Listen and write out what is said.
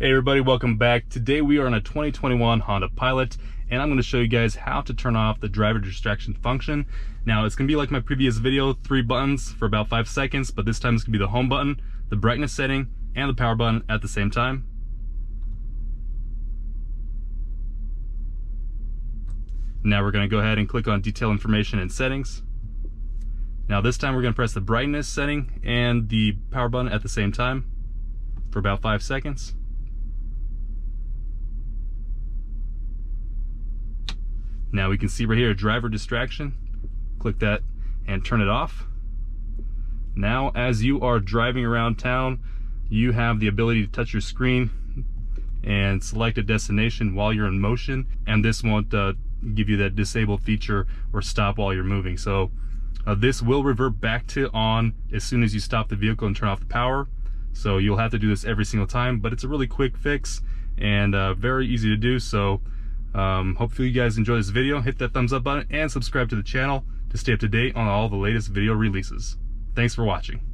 Hey everybody, welcome back. Today we are on a 2021 Honda Pilot, and I'm going to show you guys how to turn off the driver distraction function. Now it's going to be like my previous video, 3 buttons for about 5 seconds, but this time it's going to be the home button, the brightness setting, and the power button at the same time. Now we're going to go ahead and click on detail information and settings. Now this time we're going to press the brightness setting and the power button at the same time for about 5 seconds. Now we can see right here, driver distraction. Click that and turn it off. Now as you are driving around town, you have the ability to touch your screen and select a destination while you're in motion, and this won't give you that disable feature or stop while you're moving. So this will revert back to on as soon as you stop the vehicle and turn off the power. So you'll have to do this every single time, but it's a really quick fix and very easy to do. So hopefully you guys enjoy this video. Hit that thumbs up button and subscribe to the channel to stay up to date on all the latest video releases. Thanks for watching.